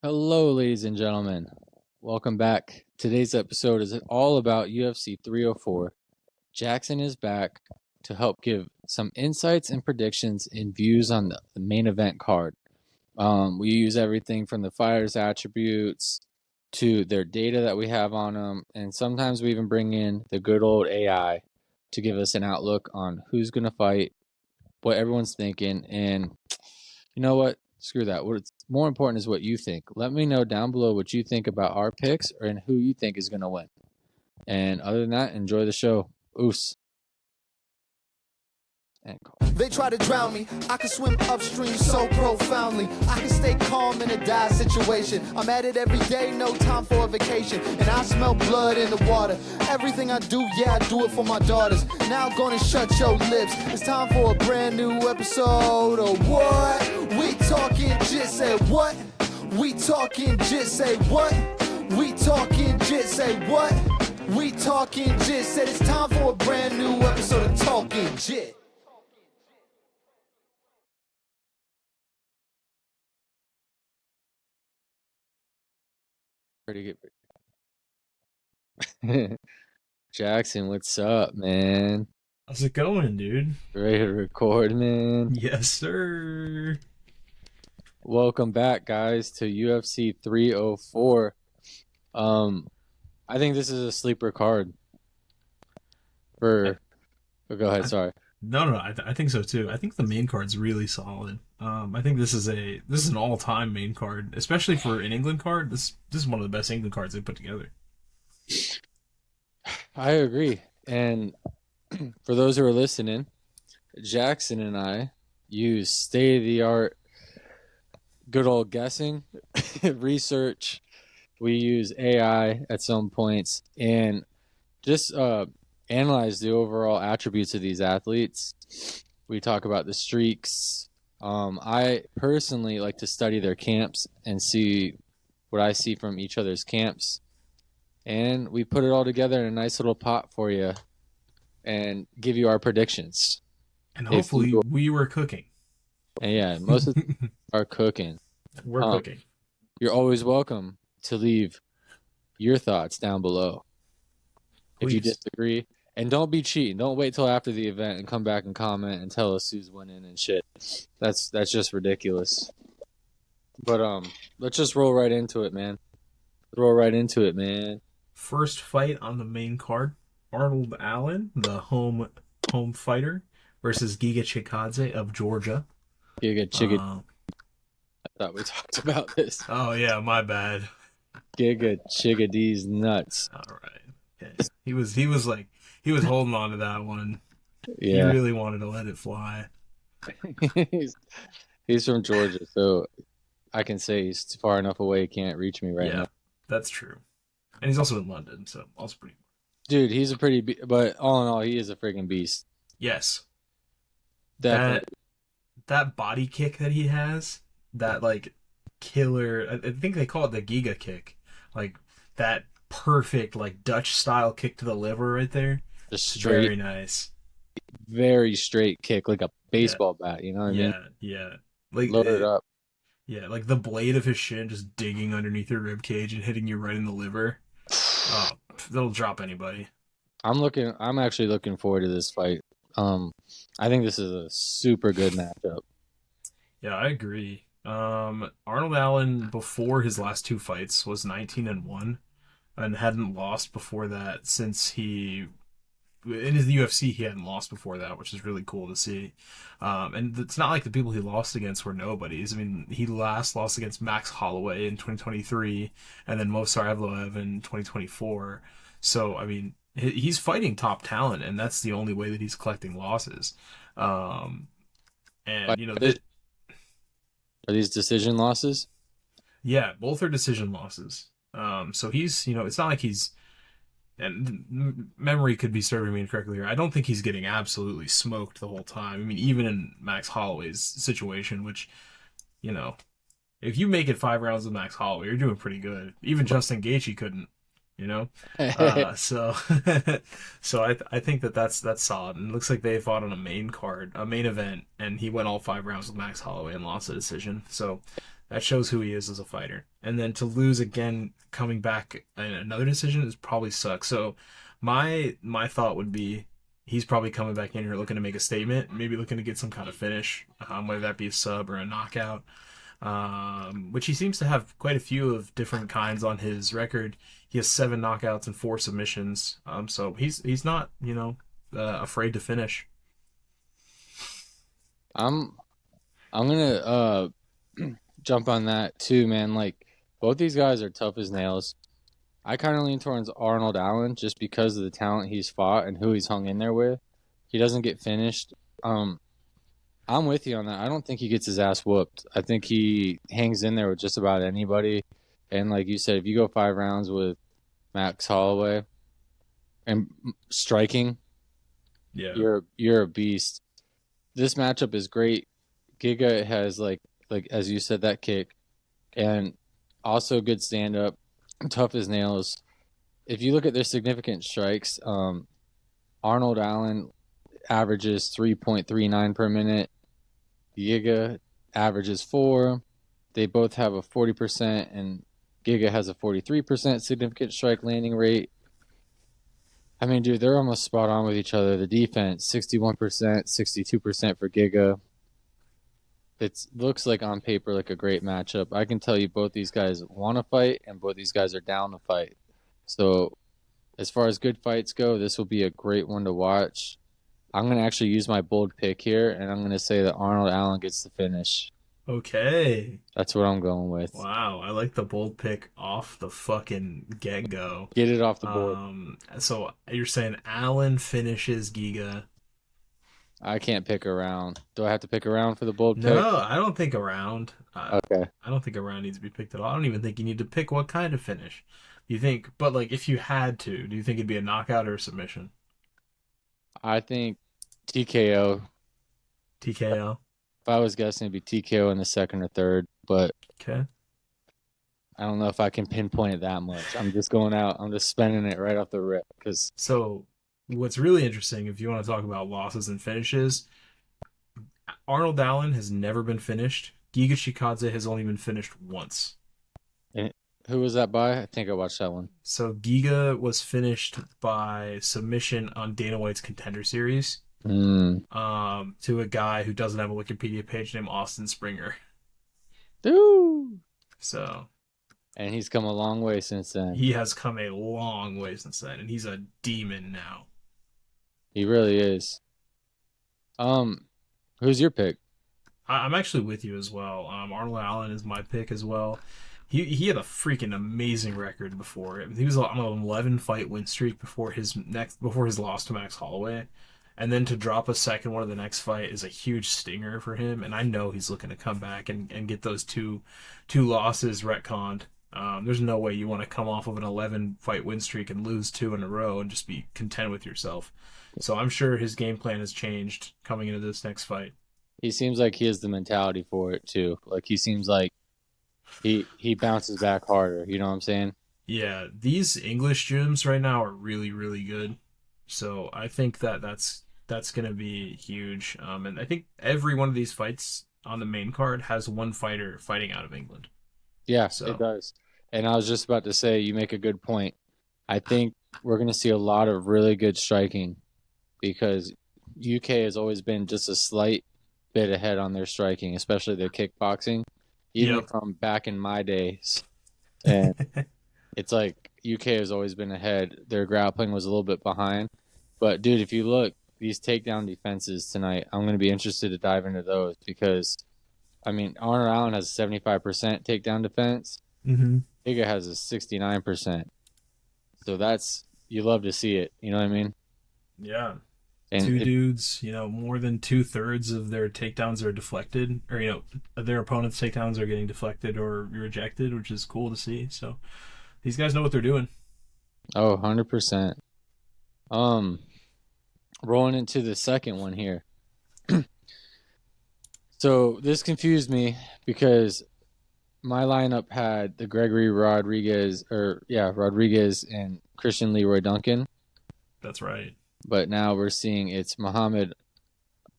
Hello, ladies and gentlemen. Welcome back. Today's episode is all about UFC 304. Jaxsen is back to help give some insights and predictions and views on the main event card. We use everything from the fighters' attributes to their data that we have on them, and sometimes we even bring in the good old AI to give us an outlook on who's going to fight, what everyone's thinking, and you know what? Screw that. What's more important is what you think. Let me know down below what you think about our picks and who you think is going to win. And other than that, enjoy the show. Oos. They try to drown me, I can swim upstream so profoundly. I can stay calm in a dire situation. I'm at it every day, no time for a vacation. And I smell blood in the water. Everything I do, yeah, I do it for my daughters. Now I'm gonna shut your lips. It's time for a brand new episode of what? We talking jit, say what? We talking jit, say what? We talking jit, say what? We talking jit, said it's time for a brand new episode of Talkin Jit. Pretty good. Jaxsen, what's up, man? How's it going, dude? Ready to record, man? Yes, sir. Welcome back, guys, to UFC 304. I think this is a sleeper card. Go ahead, sorry. No, I think so too. I think the main card's really solid. I think this is an all-time main card, especially for an England card. This is one of the best England cards they put together. I agree. And for those who are listening, Jaxsen and I use state-of-the-art, good old guessing, research. We use AI at some points and just analyze the overall attributes of these athletes. We talk about the streaks. I personally like to study their camps and see what I see from each other's camps. And we put it all together in a nice little pot for you and give you our predictions. And hopefully we were cooking. And yeah, most of them are cooking. We're cooking. You're always welcome to leave your thoughts down below. Please. If you disagree. And don't be cheating. Don't wait till after the event and come back and comment and tell us who's winning and shit. That's just ridiculous. But let's just roll right into it, man. First fight on the main card: Arnold Allen, the home fighter, versus Giga Chikadze of Georgia. Giga Chikadze. I thought we talked about this. Oh yeah, my bad. Giga Chikadze's nuts. All right. Okay. He was holding on to that one. Yeah. He really wanted to let it fly. he's from Georgia, so I can say he's far enough away he can't reach me right now. That's true. And he's also in London, so also pretty. Dude, he's a but all in all, he is a freaking beast. Yes. Definitely. That body kick that he has, that like killer, I think they call it the Giga kick. Like that perfect like Dutch style kick to the liver right there. Just straight, very nice. Very straight kick, like a baseball bat, you know what I mean? Yeah. Like load it up. Yeah, like the blade of his shin just digging underneath your rib cage and hitting you right in the liver. Oh, that'll drop anybody. I'm actually looking forward to this fight. I think this is a super good matchup. Yeah, I agree. Arnold Allen before his last two fights was 19-1 and hadn't lost before that since in his UFC he hadn't lost before that, which is really cool to see. And it's not like the people he lost against were nobodies. I mean, he last lost against Max Holloway in 2023 and then Movsar Evloev in 2024. So, I mean, he's fighting top talent, and that's the only way that he's collecting losses. And, you know... Are these decision losses? Yeah, both are decision losses. So he's, you know, it's not like he's... And memory could be serving me incorrectly here. I don't think he's getting absolutely smoked the whole time. I mean, even in Max Holloway's situation, which, you know, if you make it 5 rounds with Max Holloway, you're doing pretty good. Even Justin Gaethje couldn't, you know? So I think that's solid. And it looks like they fought on a main event, and he went all 5 rounds with Max Holloway and lost a decision. So That shows who he is as a fighter. And then to lose again, coming back in another decision is probably sucks. So my thought would be he's probably coming back in here looking to make a statement, maybe looking to get some kind of finish, whether that be a sub or a knockout. Which he seems to have quite a few of different kinds on his record. He has 7 knockouts and 4 submissions. So he's not, afraid to finish. I'm gonna jump on that too, man. Like, both these guys are tough as nails. I kind of lean towards Arnold Allen just because of the talent he's fought and who he's hung in there with. He doesn't get finished. I'm with you on that. I don't think he gets his ass whooped. I think he hangs in there with just about anybody. And like you said, if you go 5 rounds with Max Holloway and striking, yeah, you're a beast. This matchup is great. Giga has like as you said, that kick, and also good stand up, tough as nails. If you look at their significant strikes, Arnold Allen averages 3.39 per minute. Giga averages 4. They both have a 40%, and Giga has a 43% significant strike landing rate. I mean, dude, they're almost spot on with each other. The defense, 61%, 62% for Giga. It looks like on paper like a great matchup. I can tell you both these guys want to fight, and both these guys are down to fight. So as far as good fights go, this will be a great one to watch. I'm going to actually use my bold pick here, and I'm going to say that Arnold Allen gets the finish. Okay. That's what I'm going with. Wow, I like the bold pick off the fucking get-go. Get it off the board. So you're saying Allen finishes Giga. I can't pick around. Do I have to pick around for the bold pick? No, I don't think around. Okay. I don't think around needs to be picked at all. I don't even think you need to pick what kind of finish. You think, but like if you had to, do you think it'd be a knockout or a submission? I think TKO. TKO. If I was guessing, it'd be TKO in the second or third, but Okay. I don't know if I can pinpoint it that much. I'm just going out. I'm just spending it right off the rip. So what's really interesting, if you want to talk about losses and finishes, Arnold Allen has never been finished. Giga Chikadze has only been finished once. And who was that by? I think I watched that one. So Giga was finished by submission on Dana White's Contender Series. To a guy who doesn't have a Wikipedia page named Austin Springer. Dude. So. And he's come a long way since then. He has come a long way since then, and he's a demon now. He really is. Who's your pick? I'm actually with you as well. Arnold Allen is my pick as well. He had a freaking amazing record before. He was on an 11 fight win streak before his loss to Max Holloway. And then to drop a second one of the next fight is a huge stinger for him. And I know he's looking to come back and get those two losses retconned. There's no way you want to come off of an 11 fight win streak and lose 2 in a row and just be content with yourself. So I'm sure his game plan has changed coming into this next fight. He seems like he has the mentality for it too. Like he seems like he bounces back harder. You know what I'm saying? Yeah, these English gyms right now are really, really good. So I think that's going to be huge. And I think every one of these fights on the main card has one fighter fighting out of England. Yeah, it does. And I was just about to say, you make a good point. I think we're going to see a lot of really good striking because UK has always been just a slight bit ahead on their striking, especially their kickboxing, even from back in my days. And it's like UK has always been ahead. Their grappling was a little bit behind. But, dude, if you look, these takedown defenses tonight, I'm going to be interested to dive into those because, I mean, Arnold Allen has a 75% takedown defense. Mm-hmm. Giga has a 69%. So that's, you love to see it. You know what I mean? Yeah. And two dudes, more than 2/3 of their takedowns are deflected, or, their opponent's takedowns are getting deflected or rejected, which is cool to see. So these guys know what they're doing. Oh, 100%. Rolling into the second one here. So this confused me because my lineup had the Gregory Rodriguez and Christian Leroy Duncan. That's right. But now we're seeing it's Mohammed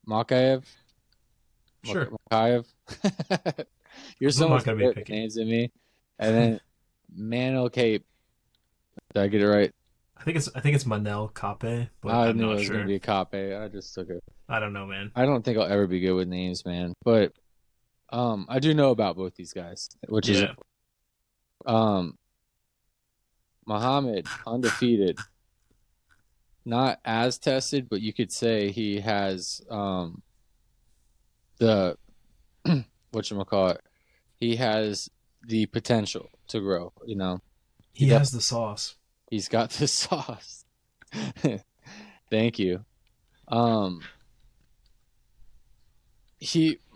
Mokaev. Sure. Makayev. You're so I'm not much gonna be better at picky. names than me. And then Manel Kape. Did I get it right? I think it's Manel Kape, but I I'm knew it not was sure. gonna be Kape. I just took it. I don't know, man. I don't think I'll ever be good with names, man. But I do know about both these guys, which is Muhammad, undefeated. Not as tested, but you could say he has the whatchamacallit. He has the potential to grow, you know. He has the sauce. He's got the sauce. Thank you.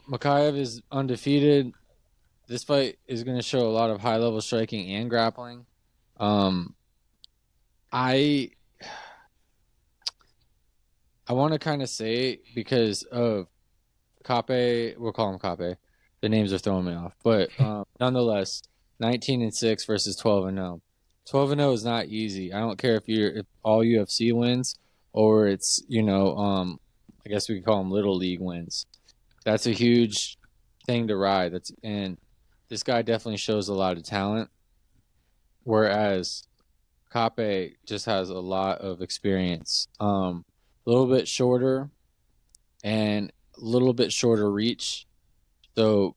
Makayev is undefeated. This fight is going to show a lot of high level striking and grappling. I want to kind of say, because of Kape, we'll call him Kape. The names are throwing me off, but nonetheless, 19-6 versus 12-0. 12-0 is not easy. I don't care if all UFC wins or it's, I guess we could call them little league wins. That's a huge thing to ride. And this guy definitely shows a lot of talent, whereas Kape just has a lot of experience. A little bit shorter and a little bit shorter reach. So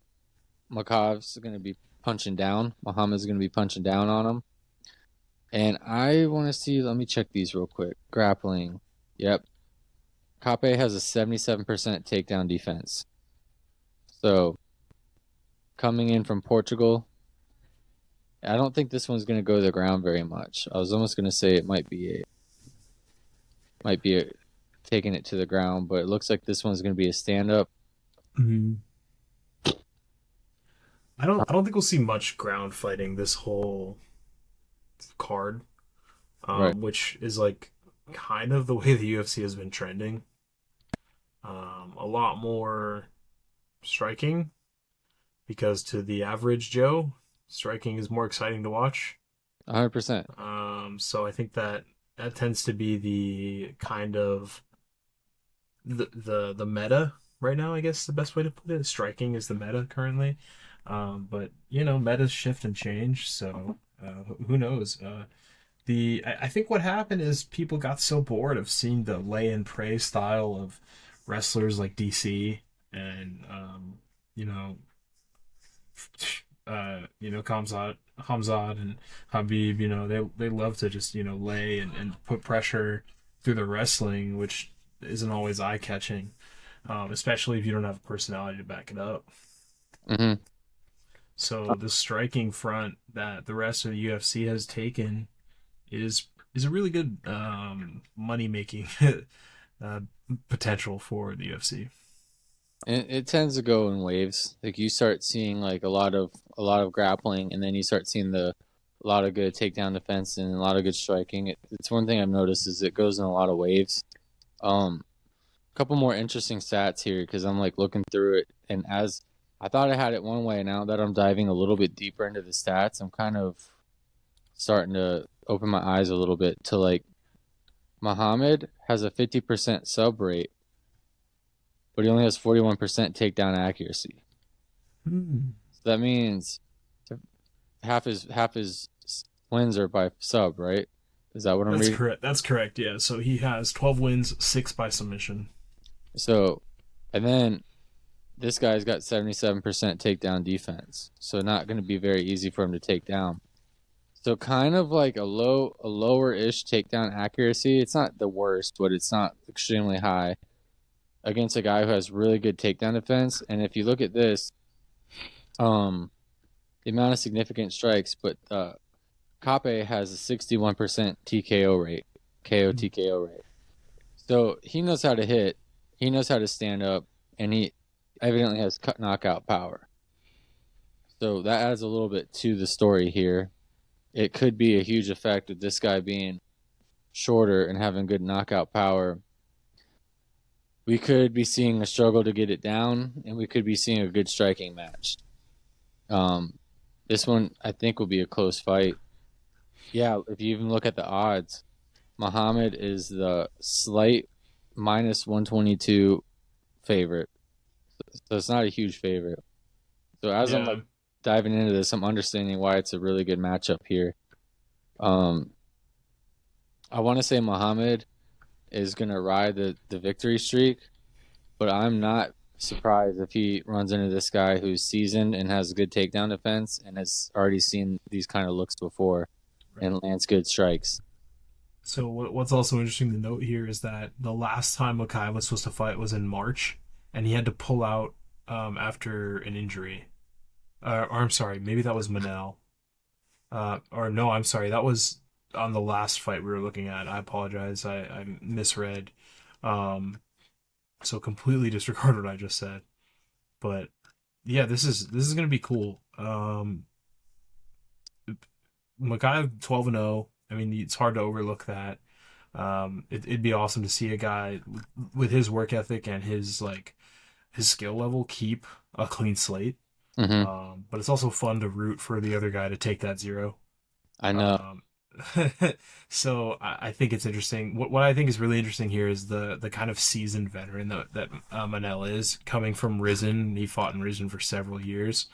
Makayev's going to be punching down. Muhammad's going to be punching down on him. And I want to see, let me check these real quick. Grappling. Yep. Kape has a 77% takedown defense. So coming in from Portugal, I don't think this one's going to go to the ground very much. I was almost going to say it might be taking it to the ground, but it looks like this one's going to be a stand-up. Mm-hmm. I don't think we'll see much ground fighting this whole card, Right. which is like kind of the way the UFC has been trending. A lot more striking, because to the average Joe, striking is more exciting to watch. 100%. So I think that tends to be the kind of the meta right now, I guess the best way to put it. Striking is the meta currently. But metas shift and change, so who knows? I think what happened is people got so bored of seeing the lay and pray style of wrestlers like DC and Hamzat and Habib. They love to just lay and put pressure through the wrestling, which isn't always eye catching, especially if you don't have a personality to back it up. Mm-hmm. So the striking front that the rest of the UFC has taken is a really good money making potential for the UFC. And it tends to go in waves. Like you start seeing like a lot of grappling, and then you start seeing a lot of good takedown defense and a lot of good striking. It's one thing I've noticed is it goes in a lot of waves. A couple more interesting stats here, because I'm like looking through it, and as I thought I had it one way, now that I'm diving a little bit deeper into the stats, I'm kind of starting to open my eyes a little bit to like Muhammad has a 50% sub rate, but he only has 41% takedown accuracy. So that means half his wins are by sub, right? Is that what I'm reading? Correct. That's correct. Yeah. So he has 12 wins, 6 by submission. So, and then this guy's got 77% takedown defense, so not going to be very easy for him to take down. So kind of like a lower-ish takedown accuracy. It's not the worst, but it's not extremely high against a guy who has really good takedown defense. And if you look at this, the amount of significant strikes, but Kape has a 61% TKO rate, KO-TKO rate. So he knows how to hit, he knows how to stand up, and he evidently has knockout power. So that adds a little bit to the story here. It could be a huge effect of this guy being shorter and having good knockout power. We could be seeing a struggle to get it down, and we could be seeing a good striking match. This one, I think, will be a close fight. Yeah, if you even look at the odds, Muhammad is the slight minus 122 favorite. So it's not a huge favorite. So as I'm like diving into this, I'm understanding why it's a really good matchup here. I want to say Muhammad is going to ride the victory streak, but I'm not surprised if he runs into this guy who's seasoned and has good takedown defense and has already seen these kind of looks before and lands good strikes. So what's also interesting to note here is that the last time Makayev was supposed to fight was in March, and he had to pull out after an injury. Or I'm sorry, maybe that was Manel. Or no, I'm sorry, that was on the last fight we were looking at. I apologize, I misread. So completely disregard what I just said. But yeah, this is gonna be cool. Makayev 12-0. I mean, it's hard to overlook that. It'd be awesome to see a guy with his work ethic and his skill level keep a clean slate. Mm-hmm. But it's also fun to root for the other guy to take that 0. I know. So I think it's interesting. What I think is really interesting here is the kind of seasoned veteran that Manel is, coming from Risen. He fought in Risen for several years.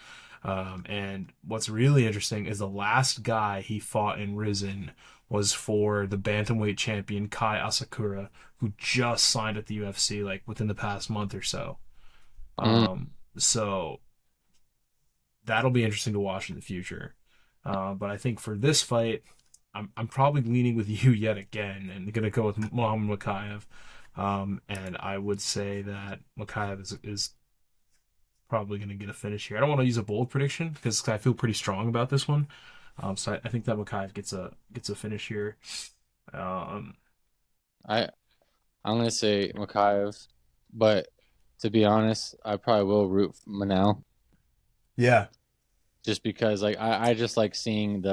And what's really interesting is the last guy he fought in Risen was for the bantamweight champion Kai Asakura, who just signed at the UFC like within the past month or so. So that'll be interesting to watch in the future. But I think for this fight, I'm probably leaning with you yet again and going to go with Mohammed Mokaev. And I would say that Makayev is probably going to get a finish here. I don't want to use a bold prediction because I feel pretty strong about this one. So I think that Makayev gets a finish here. I'm going to say Makayev, but to be honest, I probably will root for Manel. Yeah. Just because I just like seeing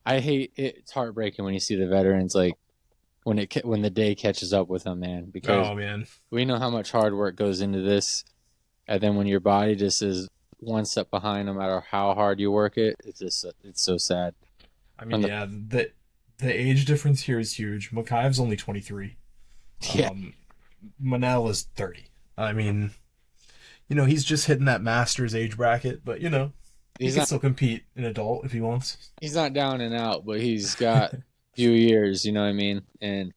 I hate it. It's heartbreaking when you see the veterans when the day catches up with them, man, because we know how much hard work goes into this. And then when your body just is one step behind, no matter how hard you work it, it's so sad. I mean, the age difference here is huge. Makayev's only 23. Yeah. Manel is 30. I mean, he's just hitting that Masters age bracket, but he can still compete in adult if he wants. He's not down and out, but he's got a few years, you know what I mean? And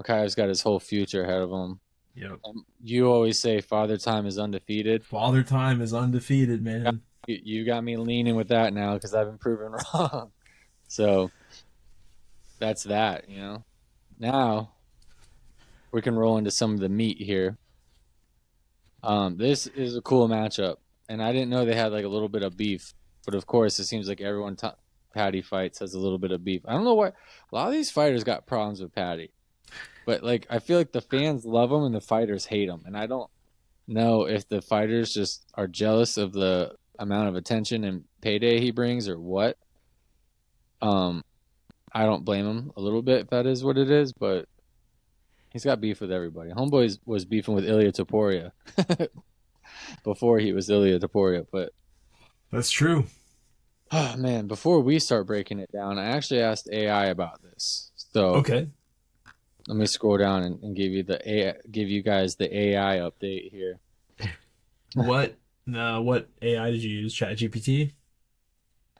Makayev's got his whole future ahead of him. Yep. You always say Father Time is undefeated. Father Time is undefeated, man. You got me leaning with that now because I've been proven wrong. So that's that, Now we can roll into some of the meat here. This is a cool matchup, and I didn't know they had a little bit of beef, but of course it seems like everyone Paddy fights has a little bit of beef. I don't know why a lot of these fighters got problems with Paddy. But I feel like the fans love him and the fighters hate him, and I don't know if the fighters just are jealous of the amount of attention and payday he brings or what. I don't blame him a little bit if that is what it is, but he's got beef with everybody. Homeboy was beefing with Ilia Topuria before he was Ilia Topuria, but that's true. Oh man! Before we start breaking it down, I actually asked AI about this. So okay. Let me scroll down and give you guys the AI update here. What AI did you use? ChatGPT?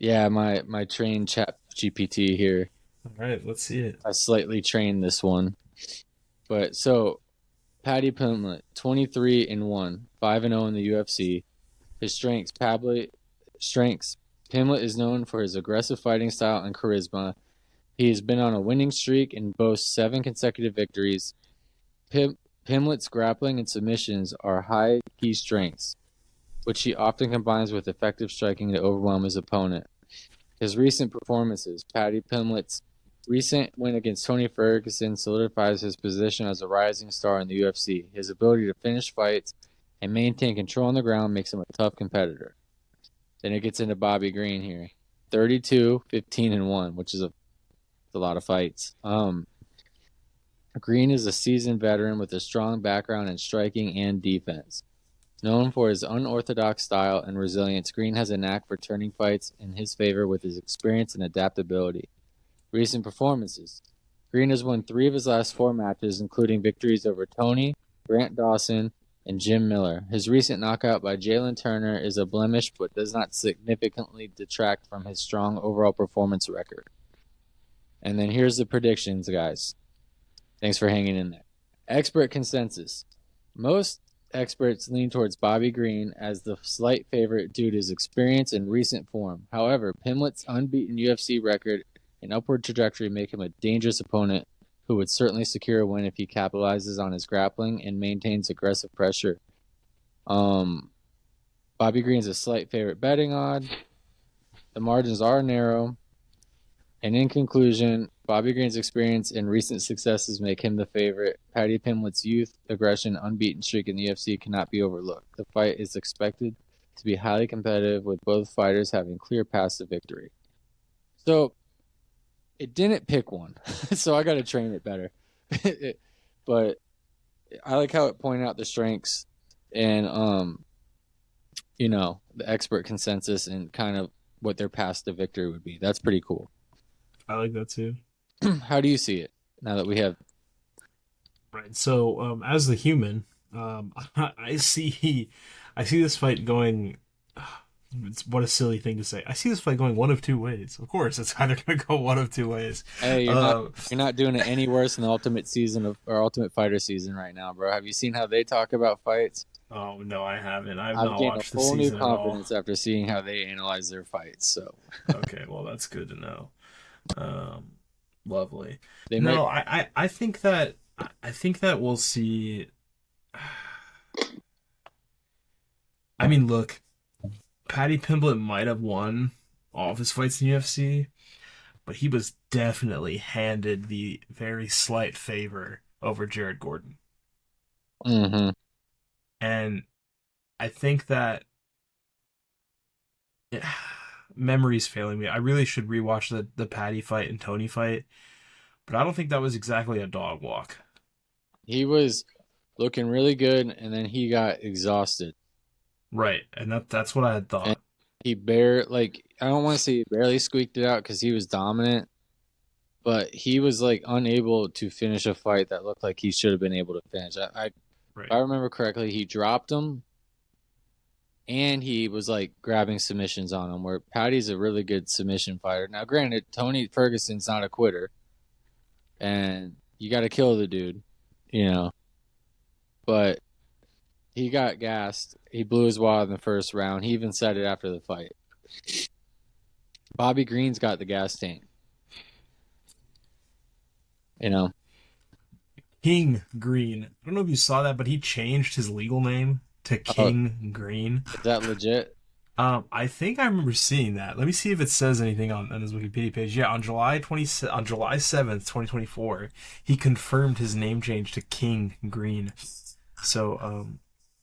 Yeah, my trained ChatGPT here. All right, let's see it. I slightly trained this one. But so Paddy Pimblett, 23-1, 5-0 in the UFC. His strengths, Pimblett is known for his aggressive fighting style and charisma. He has been on a winning streak and boasts 7 consecutive victories. Pimblett's grappling and submissions are high key strengths, which he often combines with effective striking to overwhelm his opponent. His recent performances, Paddy Pimblett's recent win against Tony Ferguson solidifies his position as a rising star in the UFC. His ability to finish fights and maintain control on the ground makes him a tough competitor. Then it gets into Bobby Green here. 32, 15-1, which is a lot of fights. Green is a seasoned veteran with a strong background in striking and defense. Known for his unorthodox style and resilience, Green has a knack for turning fights in his favor with his experience and adaptability. Recent performances. Green has won 3 of his last 4 matches, including victories over Tony, Grant Dawson, and Jim Miller. His recent knockout by Jalen Turner is a blemish, but does not significantly detract from his strong overall performance record. And then here's the predictions, guys. Thanks for hanging in there. Expert consensus. Most experts lean towards Bobby Green as the slight favorite due to his experience and recent form. However, Pimblett's unbeaten UFC record and upward trajectory make him a dangerous opponent who would certainly secure a win if he capitalizes on his grappling and maintains aggressive pressure. Bobby Green's a slight favorite betting odd. The margins are narrow. And in conclusion, Bobby Green's experience and recent successes make him the favorite. Paddy Pimblett's youth, aggression, unbeaten streak in the UFC cannot be overlooked. The fight is expected to be highly competitive, with both fighters having clear paths to victory. So, it didn't pick one, so I got to train it better. But I like how it pointed out the strengths and, the expert consensus and kind of what their path to victory would be. That's pretty cool. I like that too. How do you see it now that we have? Right. So, as the human, I see this fight going. What a silly thing to say. I see this fight going one of two ways. Of course, it's either going to go one of two ways. Hey, you're not doing it any worse than the Ultimate Fighter season right now, bro. Have you seen how they talk about fights? Oh no, I haven't. I've not watched the season. A whole new confidence after seeing how they analyze their fights. So okay, well that's good to know. Lovely. I think that we'll see. I mean, look. Paddy Pimblett might have won all of his fights in the UFC, but he was definitely handed the very slight favor over Jared Gordon. Mm-hmm. And I think that memory's failing me. I really should rewatch the Paddy fight and Tony fight, but I don't think that was exactly a dog walk. He was looking really good, and then he got exhausted. Right, and that's what I had thought. And he I don't want to say he barely squeaked it out because he was dominant, but he was unable to finish a fight that looked like he should have been able to finish. If I remember correctly, he dropped him, and he was grabbing submissions on him. Where Paddy's a really good submission fighter. Now, granted, Tony Ferguson's not a quitter, and you got to kill the dude, but. He got gassed. He blew his wad in the first round. He even said it after the fight. Bobby Green's got the gas tank. King Green. I don't know if you saw that, but he changed his legal name to King Green. Is that legit? I think I remember seeing that. Let me see if it says anything on his Wikipedia page. Yeah, on July 7th, 2024, he confirmed his name change to King Green. So,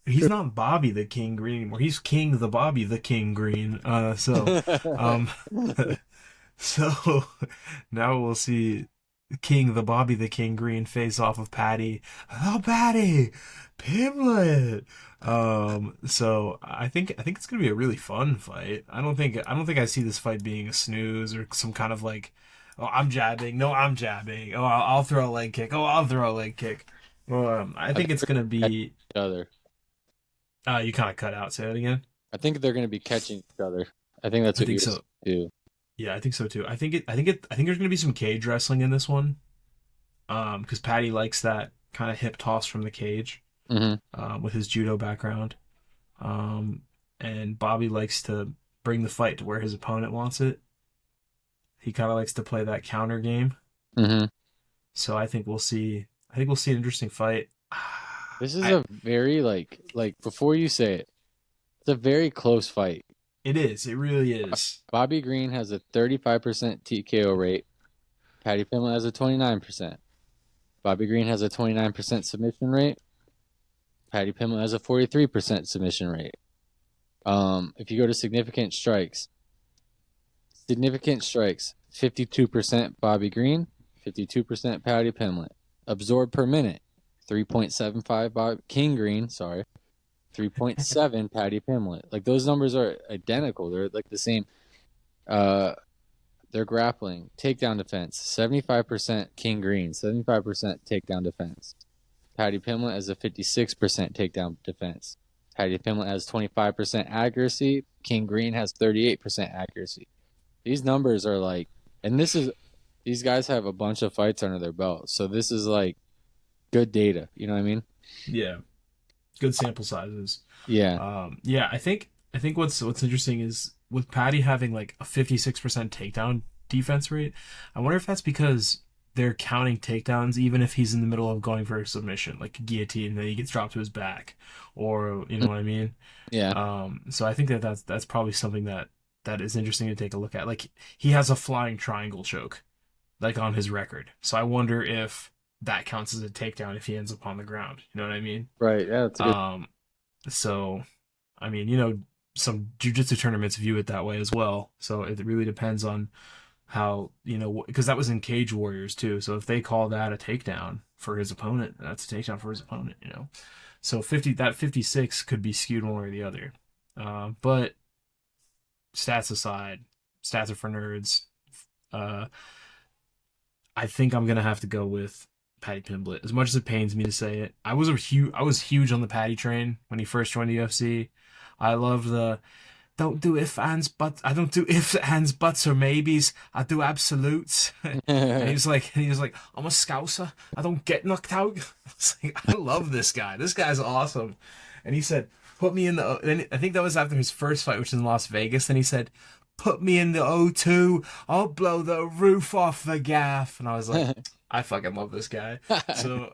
he's not Bobby the King Green anymore. He's King the Bobby the King Green. So now we'll see King the Bobby the King Green face off of Paddy Pimblett. So I think it's gonna be a really fun fight. I don't think I see this fight being a snooze or some kind of oh, I'm jabbing. No, I'm jabbing. Oh, I'll throw a leg kick. Oh, I'll throw a leg kick. I think it's gonna be each other. You kind of cut out. Say that again. I think they're going to be catching each other. I think that's what you do. Yeah, I think so too. I think there's going to be some cage wrestling in this one. Because Paddy likes that kind of hip toss from the cage. Mm-hmm. With his judo background. And Bobby likes to bring the fight to where his opponent wants it. He kind of likes to play that counter game. Mm-hmm. So I think we'll see an interesting fight. This is a very, before you say it, it's a very close fight. It is. It really is. Bobby Green has a 35% TKO rate. Paddy Pimblett has a 29%. Bobby Green has a 29% submission rate. Paddy Pimblett has a 43% submission rate. If you go to significant strikes, 52% Bobby Green, 52% Paddy Pimblett. Absorbed per minute. 3.75 King Green, 3.7 Paddy Pimblett. Those numbers are identical. They're the same. They're grappling, takedown defense, 75% King Green, 75% takedown defense. Paddy Pimblett has a 56% takedown defense. Paddy Pimblett has 25% accuracy. King Green has 38% accuracy. These numbers are like, and these guys have a bunch of fights under their belt. So this is like good data. You know what I mean? Yeah. Good sample sizes. Yeah. Yeah, I think what's interesting is with Paddy having like a 56% takedown defense rate, I wonder if that's because they're counting takedowns even if he's in the middle of going for a submission, like a guillotine, and then he gets dropped to his back, or you know what I mean? Yeah. So I think that's probably something that is interesting to take a look at. Like he has a flying triangle choke, like on his record. So I wonder if that counts as a takedown if he ends up on the ground. You know what I mean? Right. Yeah. That's a good. So, I mean, you know, some jiu-jitsu tournaments view it that way as well. So it really depends on how, you know, because that was in Cage Warriors too. So if they call that a takedown for his opponent, that's a takedown for his opponent, you know. So 56 could be skewed one way or the other. But stats aside, stats are for nerds. I think I'm gonna have to go with Paddy Pimblett. As much as it pains me to say it, I was huge on the Paddy train when he first joined the UFC. I love the don't do ifs, ands, buts. I don't do ifs, ands, buts, or maybes. I do absolutes. and he was like, I'm a scouser. I don't get knocked out. I was like, I love this guy. This guy's awesome. And he said, put me in the. And I think that was after his first fight, which was in Las Vegas. And he said, put me in the O2. I'll blow the roof off the gaff. And I was like, I fucking love this guy. So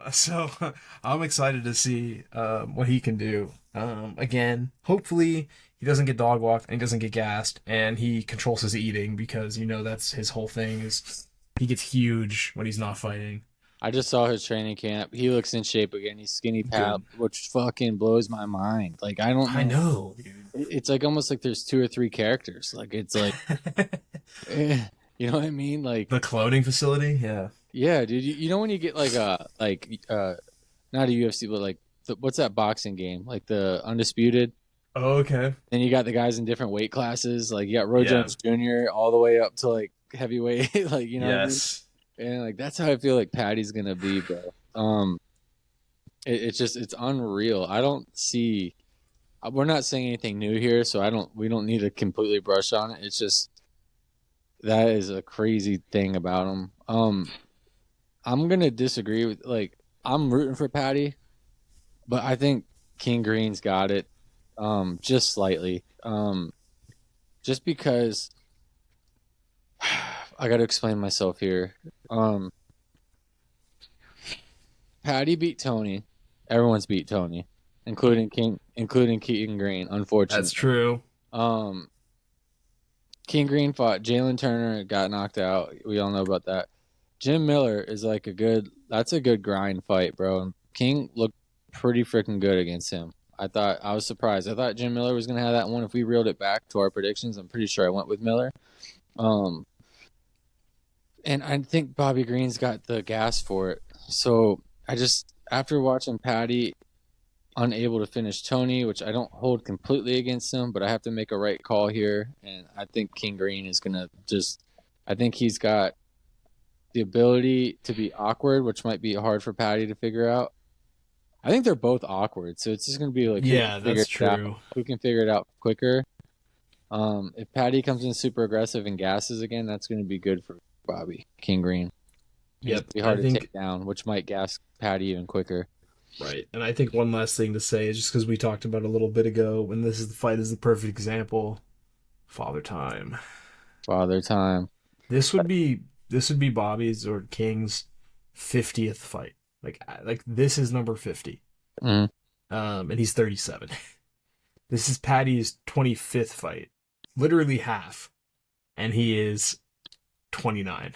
I'm excited to see what he can do. Again, hopefully he doesn't get dog walked and he doesn't get gassed and he controls his eating, because you know that's his whole thing is he gets huge when he's not fighting. I just saw his training camp. He looks in shape again. He's skinny pal, which fucking blows my mind. Like I don't know. I know, dude. It's like almost like there's 2 or 3 characters. Like it's like you know what I mean? Like the clothing facility, yeah. Yeah, dude. You know when you get like not a UFC, but like what's that boxing game? Like the Undisputed. Oh, okay. Then you got the guys in different weight classes. Like you got Roy Jones Jr. all the way up to like heavyweight. Like you know. Yes. What I mean? And like that's how I feel like Paddy's gonna be, bro. It's unreal. I don't see. We're not saying anything new here, so we don't need to completely brush on it. It's just that is a crazy thing about him. I'm gonna disagree with I'm rooting for Paddy, but I think King Green's got it, just slightly. Just because I got to explain myself here. Paddy beat Tony. Everyone's beat Tony, including King Green. Unfortunately, that's true. King Green fought Jalen Turner, got knocked out. We all know about that. Jim Miller is like that's a good grind fight, bro. And King looked pretty freaking good against him. I was surprised. I thought Jim Miller was going to have that one. If we reeled it back to our predictions, I'm pretty sure I went with Miller. And I think Bobby Green's got the gas for it. So after watching Paddy unable to finish Tony, which I don't hold completely against him, but I have to make a right call here. And I think King Green is going to I think he's got the ability to be awkward, which might be hard for Paddy to figure out. I think they're both awkward, so it's just going to be like, yeah, that's true. Who can figure it out quicker? If Paddy comes in super aggressive and gasses again, that's going to be good for Bobby King Green. Yep, it'd be hard to take down, which might gas Paddy even quicker. Right, and I think one last thing to say is just because we talked about it a little bit ago, when this is the fight is the perfect example. Father time. This would be Bobby's or King's 50th fight. Like this is number 50. Mm. And he's 37. This is Paddy's 25th fight. Literally half. And he is 29.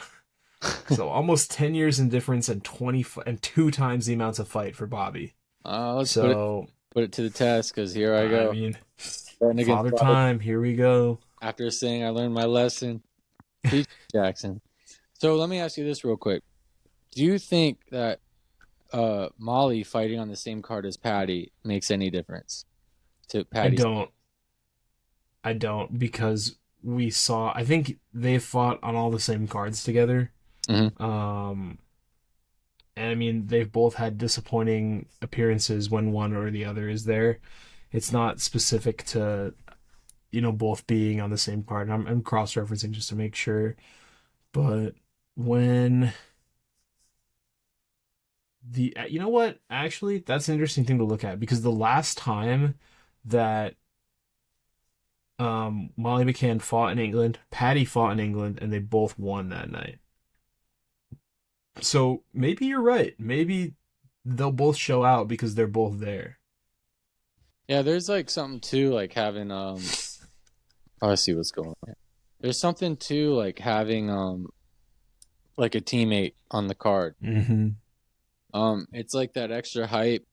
So almost 10 years in difference and 2 times the amounts of fight for Bobby. Let's put it to the test, because here I go. I mean, father time, here we go. After saying I learned my lesson. Teach Jaxsen. So let me ask you this real quick. Do you think that Molly fighting on the same card as Paddy makes any difference to Paddy? I don't, because I think they fought on all the same cards together. Mm-hmm. And I mean, they've both had disappointing appearances when one or the other is there. It's not specific to, both being on the same card. I'm cross-referencing just to make sure. But when you know what? Actually, that's an interesting thing to look at, because the last time that Molly McCann fought in England, Paddy fought in England, and they both won that night. So maybe you're right. Maybe they'll both show out because they're both there. Yeah, there's like something too, like having oh, I see what's going on. There's something too, like having like a teammate on the card. Mm-hmm. It's like that extra hype.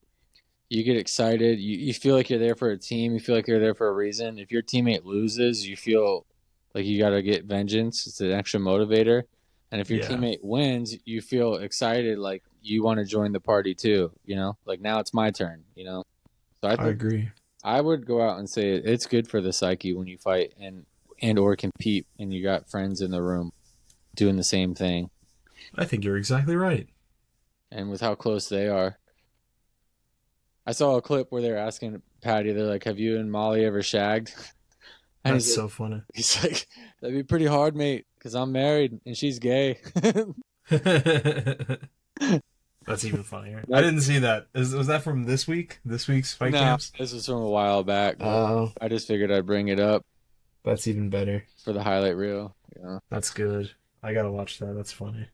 You get excited. You feel like you're there for a team. You feel like you're there for a reason. If your teammate loses, you feel like you got to get vengeance. It's an extra motivator. And if your teammate wins, you feel excited, like you want to join the party too, Like now it's my turn, So I agree. I would go out and say it's good for the psyche when you fight and or compete and you got friends in the room doing the same thing. I think you're exactly right. And with how close they are. I saw a clip where they're asking Patty, they're like, have you and Molly ever shagged? And That's so funny. He's like, that'd be pretty hard, mate, because I'm married and she's gay. That's even funnier. I didn't see that. Was that from this week? This week's fight camps? This was from a while back. Oh. I just figured I'd bring it up. That's even better. For the highlight reel. That's good. I gotta watch that. That's funny.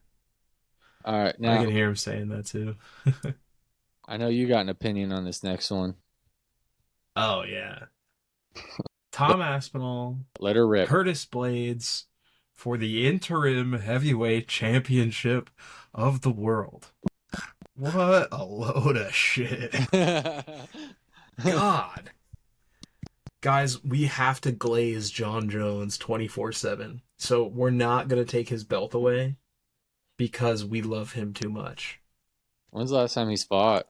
All right. Now, I can hear him saying that too. I know you got an opinion on this next one. Oh, yeah. Tom Aspinall. Let her rip. Curtis Blaydes for the interim heavyweight championship of the world. What a load of shit. God. Guys, we have to glaze John Jones 24/7. So we're not going to take his belt away because we love him too much. When's the last time he's fought?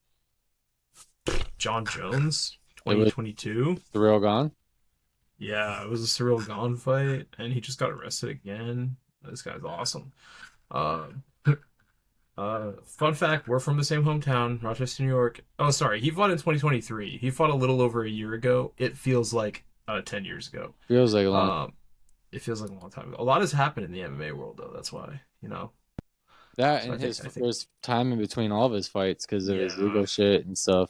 John Jones? 2022? Thrill gone? Yeah, it was a Cyril Gane fight, and he just got arrested again. This guy's awesome. Fun fact, we're from the same hometown, Rochester, New York. Oh, sorry, he fought in 2023. He fought a little over a year ago. It feels like 10 years ago. Feels like a long It feels like a long time ago. A lot has happened in the MMA world, though. That's why, That so and there's time in between all of his fights because of his legal shit and stuff.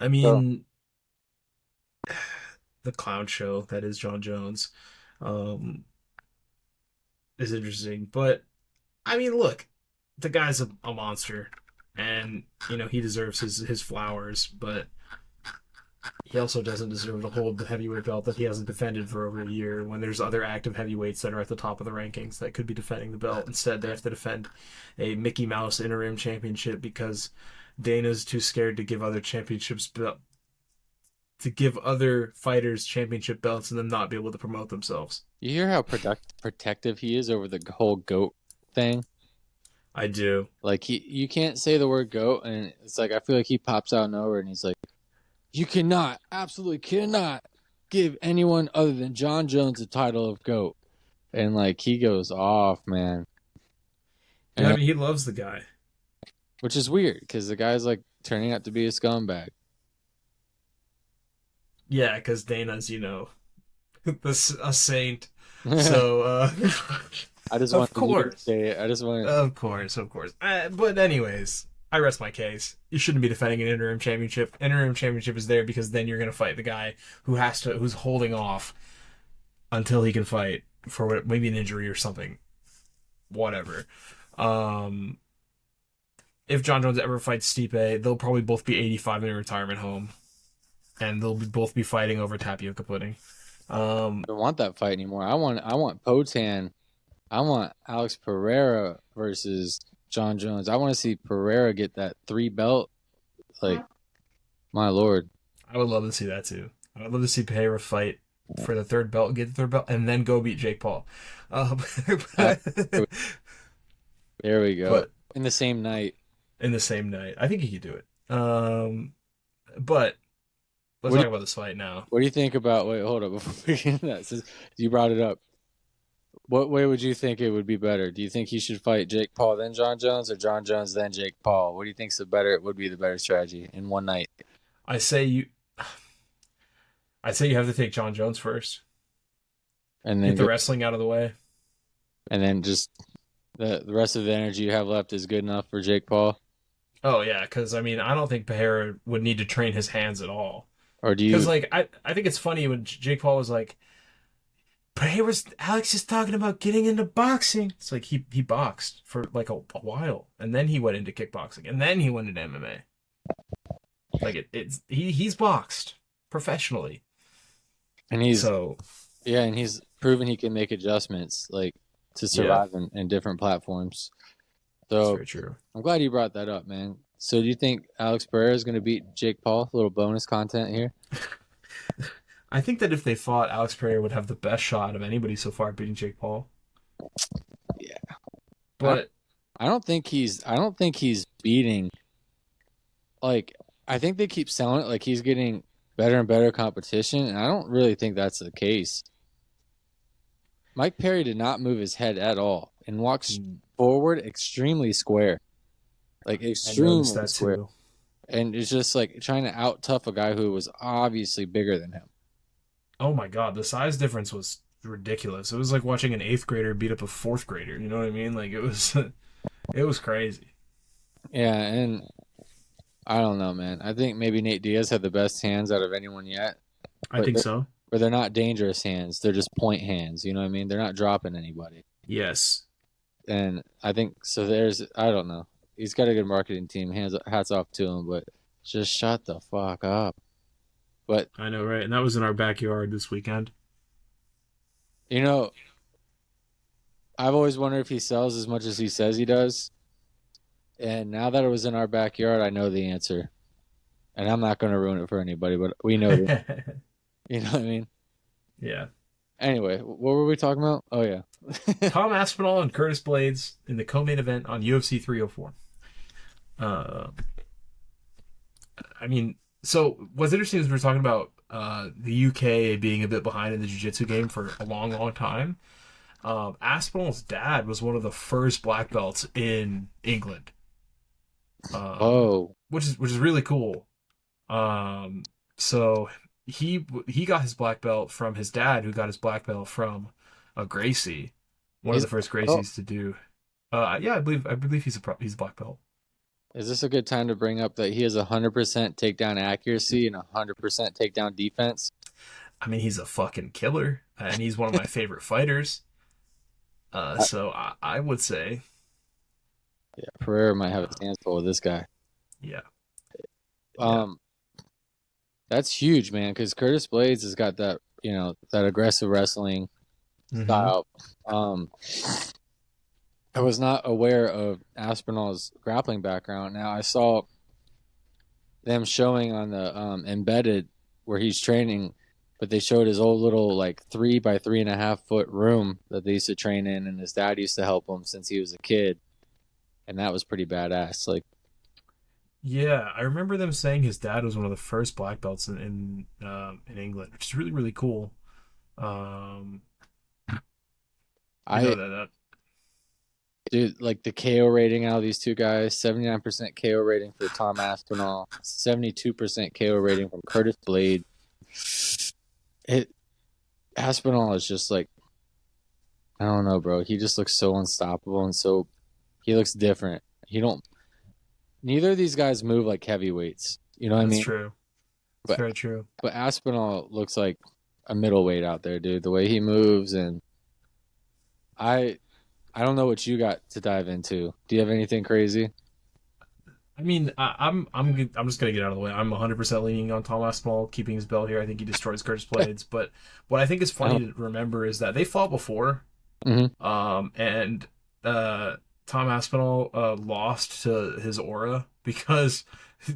I mean, the clown show that is John Jones is interesting. But, I mean, look, the guy's a monster. And, he deserves his flowers. But he also doesn't deserve to hold the heavyweight belt that he hasn't defended for over a year when there's other active heavyweights that are at the top of the rankings that could be defending the belt. Instead, they have to defend a Mickey Mouse interim championship because Dana's too scared to give other other fighters championship belts and them not be able to promote themselves. You hear how protective he is over the whole GOAT thing? I do. Like, you can't say the word GOAT, and it's like, I feel like he pops out nowhere, and he's like, you absolutely cannot give anyone other than John Jones the title of GOAT. And, like, he goes off, man. And, I mean, he loves the guy. Which is weird, because the guy's, like, turning out to be a scumbag. Yeah, because Dana's, a saint. So, I just want to say it. Of course. But anyways, I rest my case. You shouldn't be defending an interim championship. Interim championship is there because then you're going to fight the guy who's holding off until he can fight for maybe an injury or something. Whatever. If John Jones ever fights Stipe, they'll probably both be 85 in a retirement home. And they'll both be fighting over tapioca pudding. I don't want that fight anymore. I want Potan. I want Alex Pereira versus John Jones. I want to see Pereira get that 3 belt. Like, my lord. I would love to see that too. I would love to see Pereira fight for the 3rd belt, get the 3rd belt, and then go beat Jake Paul. There we go. But, in the same night. I think he could do it. But let's talk about this fight now. What do you think about... Wait, hold up. Before we get into that, since you brought it up. What way would you think it would be better? Do you think he should fight Jake Paul then John Jones, or John Jones then Jake Paul? What do you think's would be the better strategy in one night? I'd say you have to take John Jones first. And then get the wrestling out of the way. And then just the rest of the energy you have left is good enough for Jake Paul? Oh, yeah, because, I mean, I don't think Pereira would need to train his hands at all. Or do you... Because, like, I think it's funny when Jake Paul was like, Alex is talking about getting into boxing. It's like he boxed for like a while, and then he went into kickboxing, and then he went into MMA. Like he's boxed professionally, and he's proven he can make adjustments like to survive in different platforms. So that's very true. I'm glad you brought that up, man. So do you think Alex Pereira is going to beat Jake Paul? A little bonus content here. I think that if they fought, Alex Pereira would have the best shot of anybody so far beating Jake Paul. Yeah, but I don't think he's beating. Like, I think they keep selling it like he's getting better and better competition, and I don't really think that's the case. Mike Perry did not move his head at all and walks forward extremely square, like extremely square, too. And it's just like trying to out tough a guy who was obviously bigger than him. Oh my God, the size difference was ridiculous. It was like watching an 8th grader beat up a 4th grader. You know what I mean? Like it was crazy. Yeah, and I don't know, man. I think maybe Nate Diaz had the best hands out of anyone yet. I think so. But they're not dangerous hands. They're just point hands. You know what I mean? They're not dropping anybody. Yes. And I think so. I don't know. He's got a good marketing team. Hats off to him, but just shut the fuck up. But I know, right? And that was in our backyard this weekend. You know, I've always wondered if he sells as much as he says he does. And now that it was in our backyard, I know the answer. And I'm not going to ruin it for anybody, but we know that. You know what I mean? Yeah. Anyway, what were we talking about? Oh, yeah. Tom Aspinall and Curtis Blaydes in the co-main event on UFC 304. I mean, so what's interesting is we're talking about the UK being a bit behind in the jiu-jitsu game for a long, long time. Aspinall's dad was one of the first black belts in England. Which is really cool. So he got his black belt from his dad, who got his black belt from Gracie, one of the first Gracies to do. Yeah, I believe he's a black belt. Is this a good time to bring up that he has 100% takedown accuracy and 100% takedown defense? I mean, he's a fucking killer, and he's one of my favorite fighters. So I would say, yeah, Pereira might have his hands full with this guy. Yeah. That's huge, man, because Curtis Blaydes has got that, that aggressive wrestling style. I was not aware of Aspinall's grappling background. Now, I saw them showing on the embedded where he's training, but they showed his old little 3 by 3.5 foot room that they used to train in, and his dad used to help him since he was a kid, and that was pretty badass. Yeah, I remember them saying his dad was one of the first black belts in England, which is really, really cool. Dude, the KO rating out of these two guys, 79% KO rating for Tom Aspinall, 72% KO rating from Curtis Blaydes. Aspinall is just I don't know, bro. He just looks so unstoppable, and he looks different. Neither of these guys move like heavyweights. You know what I mean? That's true. That's very true. But Aspinall looks like a middleweight out there, dude. The way he moves, and I don't know what you got to dive into. Do you have anything crazy? I mean, I'm just gonna get out of the way. I'm 100% leaning on Tom Aspinall keeping his belt here. I think he destroys Curtis Blaydes. But what I think is funny to remember is that they fought before, and Tom Aspinall lost to his aura because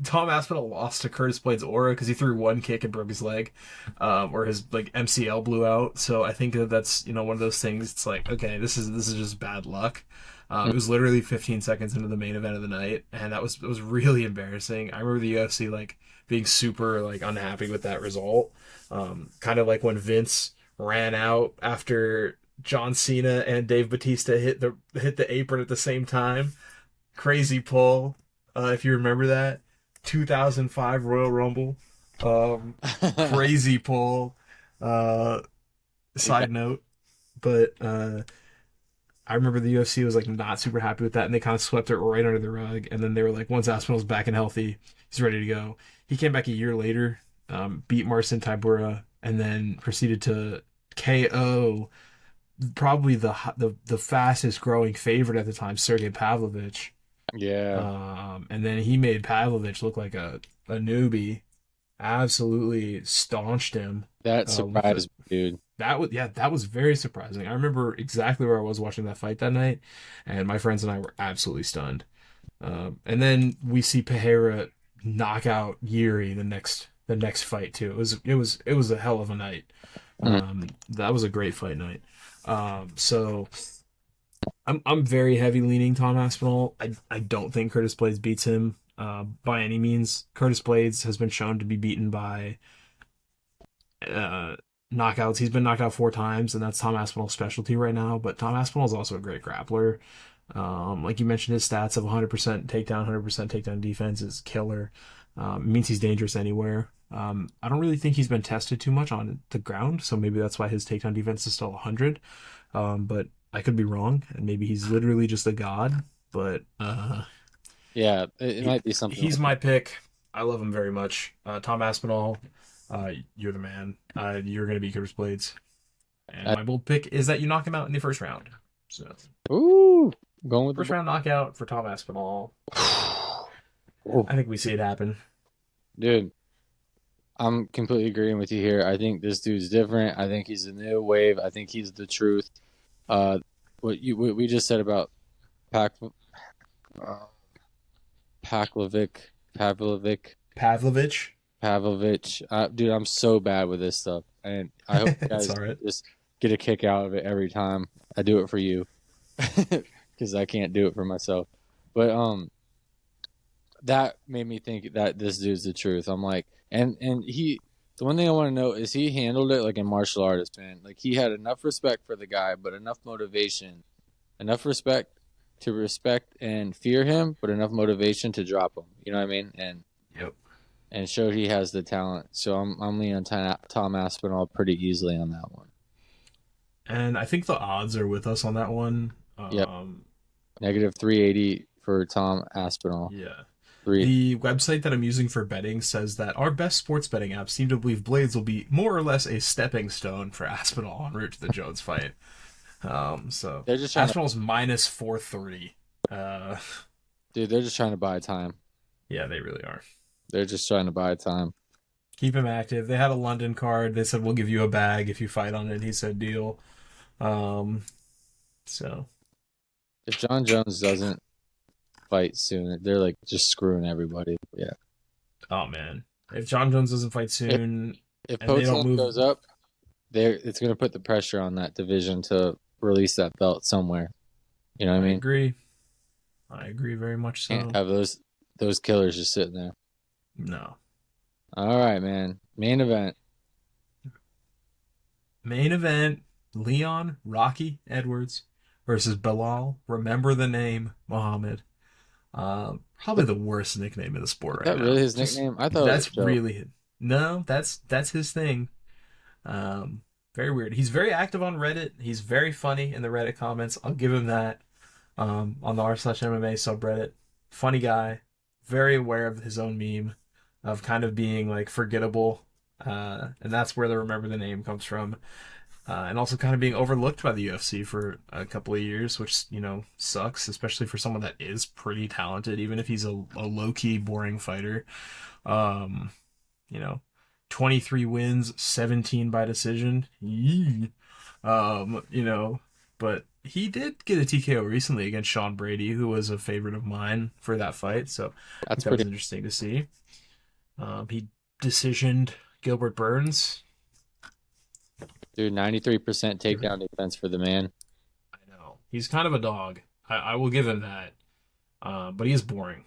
Tom Aspinall lost to Curtis Blaydes' aura because he threw one kick and broke his leg, or his MCL blew out. So I think that's one of those things. It's okay, this is just bad luck. It was literally 15 seconds into the main event of the night, and it was really embarrassing. I remember the UFC being super unhappy with that result. Kind of like when Vince ran out after John Cena and Dave Bautista hit the apron at the same time. Crazy pull. If you remember that 2005 Royal Rumble. Crazy pull. Side note, but I remember the UFC was like not super happy with that, and they kind of swept it right under the rug. And then they were like, once Aspinall's back and healthy, he's ready to go. He came back a year later, beat Marcin Tybura, and then proceeded to KO probably the fastest growing favorite at the time, Sergey Pavlovich. Yeah. And then he made Pavlovich look like a newbie. Absolutely staunched him. That surprised me, dude. That was very surprising. I remember exactly where I was watching that fight that night, and my friends and I were absolutely stunned. And then we see Pereira knock out Yuri the next fight too. It was a hell of a night. That was a great fight night. So I'm very heavy leaning Tom Aspinall. I don't think Curtis Blaydes beats him by any means. Curtis Blaydes has been shown to be beaten by knockouts. He's been knocked out 4 times, and that's Tom Aspinall's specialty right now. But Tom Aspinall is also a great grappler. Like you mentioned, his stats of 100% takedown, 100% takedown defense is killer. It means he's dangerous anywhere. I don't really think he's been tested too much on the ground, so maybe that's why his takedown defense is still 100. But I could be wrong, and maybe he's literally just a god. But yeah, it might be something. He's my pick. I love him very much. Tom Aspinall, you're the man. You're going to beat Curtis Blaydes. And my bold pick is that you knock him out in the first round. So, going with first round knockout for Tom Aspinall. I think we see it happen. Dude, I'm completely agreeing with you here. I think this dude's different. I think he's a new wave. I think he's the truth. What we just said about Pavlovich. Dude, I'm so bad with this stuff, and I hope you guys just get a kick out of it every time. I do it for you because I can't do it for myself. But that made me think that this dude's the truth. I'm like, and the one thing I want to know is he handled it like a martial artist, man. Like he had enough respect for the guy, but enough motivation, enough respect to respect and fear him, but enough motivation to drop him. You know what I mean? And and showed he has the talent. So I'm leaning on Tom Aspinall pretty easily on that one. And I think the odds are with us on that one. Yep. Negative 380 for Tom Aspinall. Yeah. The website that I'm using for betting says that our best sports betting apps seem to believe Blaydes will be more or less a stepping stone for Aspinall en route to the Jones fight. So they're just Aspinall's minus 430. Dude, they're just trying to buy time. Yeah, they really are. They're just trying to buy time. Keep him active. They had a London card. They said, we'll give you a bag if you fight on it. He said, deal. So if John Jones doesn't fight soon, they're like just screwing everybody. Yeah. Oh man, if John Jones doesn't fight soon, if Poatson goes up, it's going to put the pressure on that division to release that belt somewhere. You know what I mean? I agree very much so. Can't have those killers just sitting there. No. All right, man. Main event. Leon Rocky Edwards versus Belal, remember the name, Muhammad. Probably the worst nickname in the sport right now. Is that really his nickname? I thought that's really no. That's his thing. Very weird. He's very active on Reddit. He's very funny in the Reddit comments. I'll give him that. On the r/MMA subreddit, funny guy, very aware of his own meme, of kind of being like forgettable, and that's where the remember the name comes from. And also kind of being overlooked by the UFC for a couple of years, which, sucks, especially for someone that is pretty talented, even if he's a low-key, boring fighter. 23 wins, 17 by decision. But he did get a TKO recently against Sean Brady, who was a favorite of mine for that fight, so that was interesting to see. He decisioned Gilbert Burns. Dude, 93% takedown defense for the man. I know. He's kind of a dog. I will give him that. But he is boring.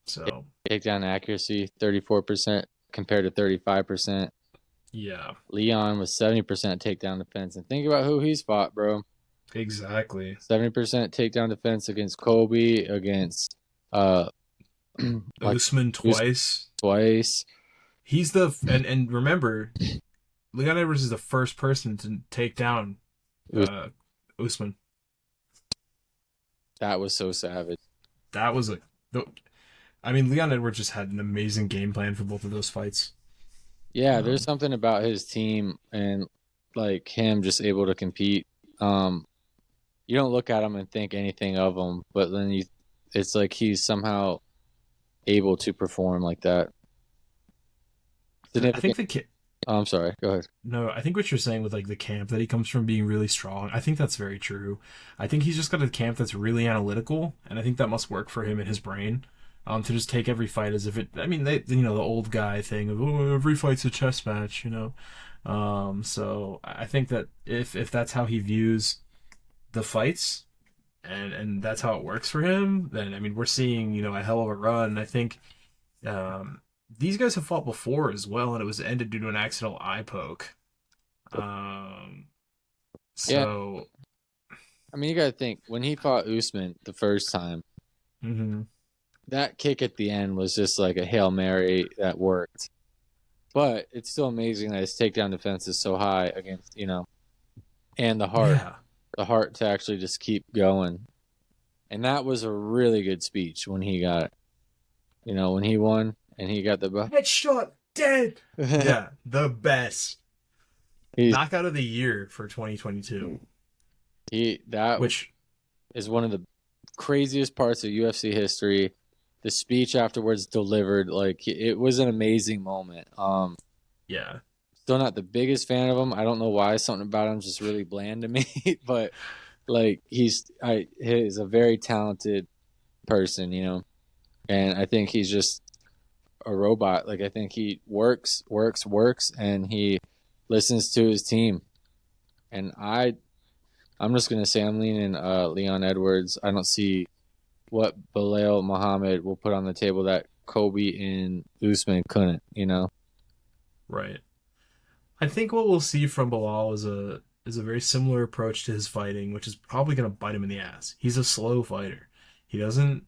So takedown accuracy, 34% compared to 35%. Yeah. Leon was 70% takedown defense. And think about who he's fought, bro. Exactly. 70% takedown defense against Kobe, against Usman twice. He's and remember, Leon Edwards is the first person to take down Usman. That was so savage. That was Leon Edwards just had an amazing game plan for both of those fights. Yeah, there's something about his team and like him just able to compete. You don't look at him and think anything of him, but then it's like he's somehow able to perform like that. I think I'm sorry. Go ahead. No, I think what you're saying with like the camp that he comes from being really strong, I think that's very true. I think he's just got a camp that's really analytical, and I think that must work for him in his brain. To just take every fight as if it. I mean, the old guy thing of every fight's a chess match, So I think that if that's how he views the fights, and that's how it works for him, then I mean we're seeing a hell of a run. I think these guys have fought before as well, and it was ended due to an accidental eye poke. Yeah. I mean, you got to think when he fought Usman the first time. Mm-hmm. That kick at the end was just like a Hail Mary that worked. But it's still amazing that his takedown defense is so high against, and the heart. Yeah. The heart to actually just keep going. And that was a really good speech when he got it. When he won and he got the headshot dead. Yeah, the best. Knockout of the year for 2022. Which is one of the craziest parts of UFC history. The speech afterwards delivered, like, it was an amazing moment. Yeah. Still not the biggest fan of him. I don't know why. Something about him just really bland to me. But, like, he's a very talented person, And I think he's just a robot. Like, I think he works, and he listens to his team. And I'm just going to say I'm leaning Leon Edwards. I don't see what Belal Muhammad will put on the table that Kobe and Usman couldn't, Right. I think what we'll see from Belal is a very similar approach to his fighting, which is probably going to bite him in the ass. He's a slow fighter. He doesn't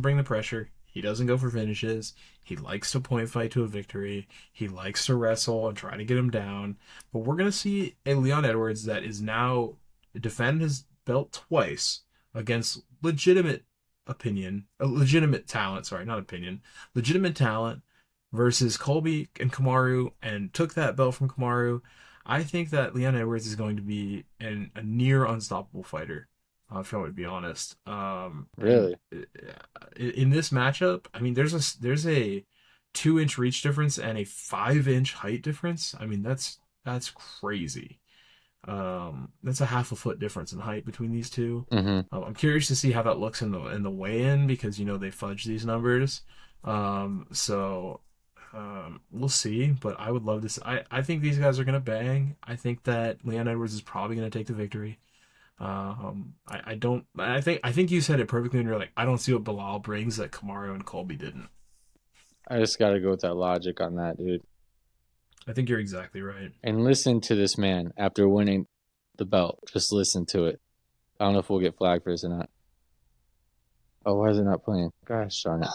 bring the pressure. He doesn't go for finishes. He likes to point fight to a victory. He likes to wrestle and try to get him down. But we're going to see a Leon Edwards that is now defend his belt twice against legitimate talent versus Colby and Kamaru, and took that belt from Kamaru. I think that Leon Edwards is going to be a near unstoppable fighter, if I would be honest. Really? In this matchup, I mean, there's a 2-inch reach difference and a 5-inch height difference. I mean, that's crazy. That's a half a foot difference in height between these two. Mm-hmm. I'm curious to see how that looks in the weigh-in, because they fudge these numbers. We'll see, but I would love this. I think these guys are gonna bang. I think that Leon Edwards is probably gonna take the victory. I think you said it perfectly when you're like, I don't see what Belal brings that Kamaru and Colby didn't. I just gotta go with that logic on that, dude. I think you're exactly right. And listen to this man after winning the belt. Just listen to it. I don't know if we'll get flagged for this or not. Oh, why is it not playing? Gosh darn it.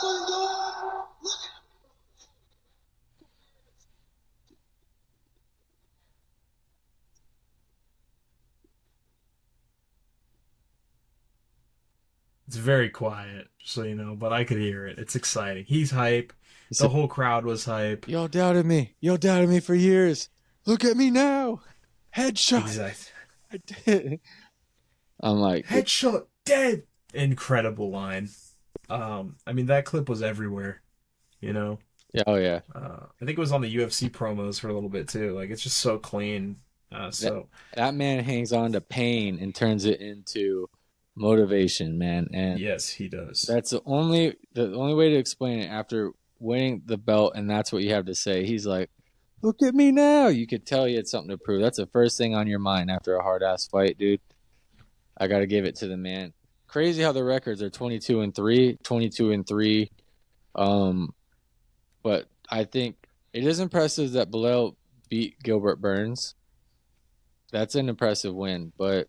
It's very quiet, so but I could hear it. It's exciting. He's hype. The whole crowd was hype. Y'all doubted me. Y'all doubted me for years. Look at me now. Headshot. Exactly. I did. I'm like, headshot dead. Incredible line. I mean, that clip was everywhere. Yeah, oh yeah. I think it was on the UFC promos for a little bit too. Like, it's just so clean. That man hangs on to pain and turns it into motivation, man. And yes, he does. That's the only way to explain it. After winning the belt, and that's what you have to say. He's like, look at me now. You could tell he had something to prove. That's the first thing on your mind after a hard ass fight, dude. I got to give it to the man. Crazy how the records are 22-3, 22-3. But I think it is impressive that Belal beat Gilbert Burns. That's an impressive win, but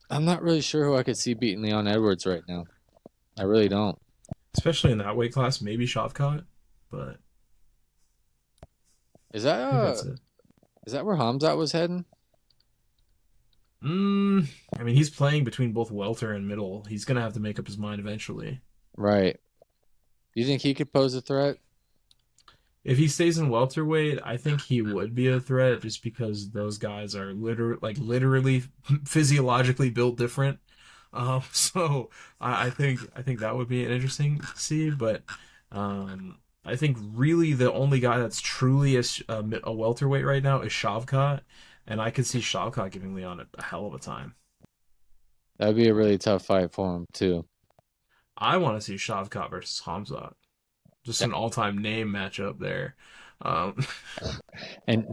I'm not really sure who I could see beating Leon Edwards right now. I really don't. Especially in that weight class, maybe Shavkat, but Is I think that's it. that where Hamzat was heading? I mean, he's playing between both welter and middle. He's gonna have to make up his mind eventually. Right. Do you think he could pose a threat? If he stays in welterweight, I think he would be a threat just because those guys are literally physiologically built different. So I think that would be interesting to see, but I think really the only guy that's truly a welterweight right now is Shavkat, and I could see Shavkat giving Leon a hell of a time. That'd be a really tough fight for him too. I want to see Shavkat versus Hamzat. Just an all-time name matchup there. And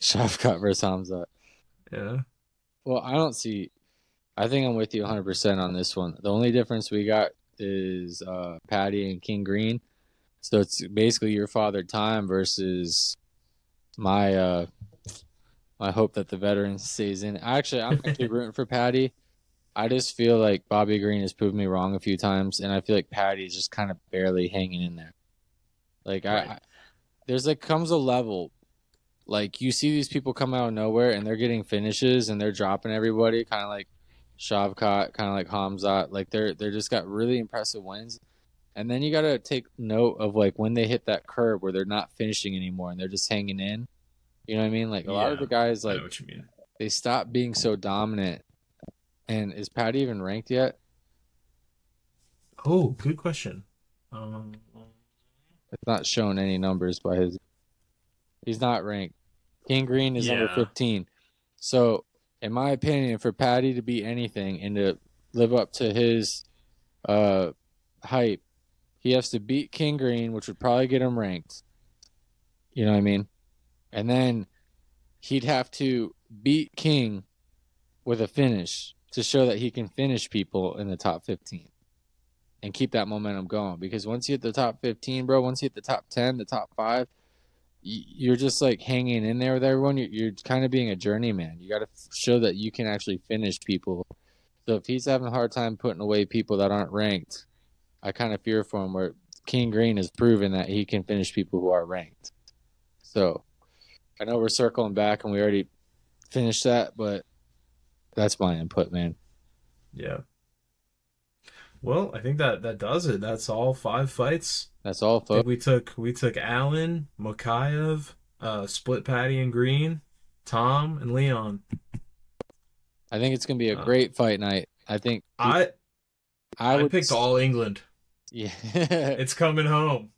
Shavkat versus Hamzat. Yeah. Well, I think I'm with you 100% on this one. The only difference we got is Patty and King Green. So it's basically your father time versus my my hope that the veteran stays in. Actually, I'm actually rooting for Patty. I just feel like Bobby Green has proved me wrong a few times, and I feel like Patty's just kind of barely hanging in there. Like Right. there's like comes a level, like you see these people come out of nowhere and they're getting finishes and they're dropping everybody, kind of like Shavkat, kind of like Hamzat. Like they're just got really impressive wins, and then you got to take note of like when they hit that curve where they're not finishing anymore and they're just hanging in. You know what I mean? Like a lot of the guys, I like know what you mean. they stop being so dominant. And is Patty even ranked yet? Oh, good question. It's not showing any numbers by his. He's not ranked. King Green is number Yeah. 15. So, in my opinion, for Patty to be anything and to live up to his hype, he has to beat King Green, which would probably get him ranked. You know what I mean? And then he'd have to beat King with a finish to show that he can finish people in the top 15 and keep that momentum going. Because once you hit the top 15, bro, once you hit the top 10, the top 5, you're just like hanging in there with everyone. You're kind of being a journeyman. You got to show that you can actually finish people. So if he's having a hard time putting away people that aren't ranked, I kind of fear for him, where King Green has proven that he can finish people who are ranked. So I know we're circling back and we already finished that, but that's my input, man. Yeah. Well, I think that does it. That's all 5 fights. That's all, I think folks. we took Allen, Makayev, split Patty and Green, Tom and Leon. I think it's gonna be a great fight night. I think I would picked all England. Yeah, It's coming home.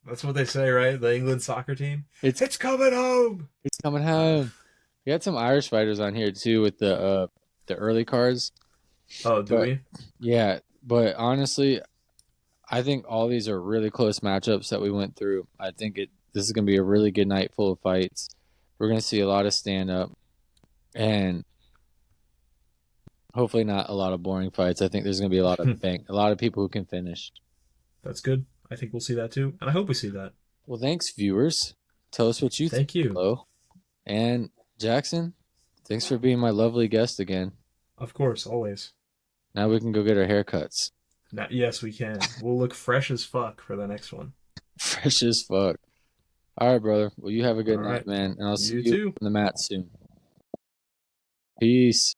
That's what they say, right? The England soccer team. It's coming home. It's coming home. We had some Irish fighters on here too with the early cards. Oh, do we? Yeah, but honestly, I think all these are really close matchups that we went through. I think this is going to be a really good night full of fights. We're going to see a lot of stand-up and hopefully not a lot of boring fights. I think there's going to be a lot of people who can finish. That's good. I think we'll see that too, and I hope we see that. Well, thanks, viewers. Tell us what you think. Thank you. Hello. And Jaxsen, thanks for being my lovely guest again. Of course, always. Now we can go get our haircuts. Now, yes, we can. We'll look fresh as fuck for the next one. Fresh as fuck. All right, brother. Well, you have a good All night, right. man. And I'll see You you too. on the mat soon. Peace.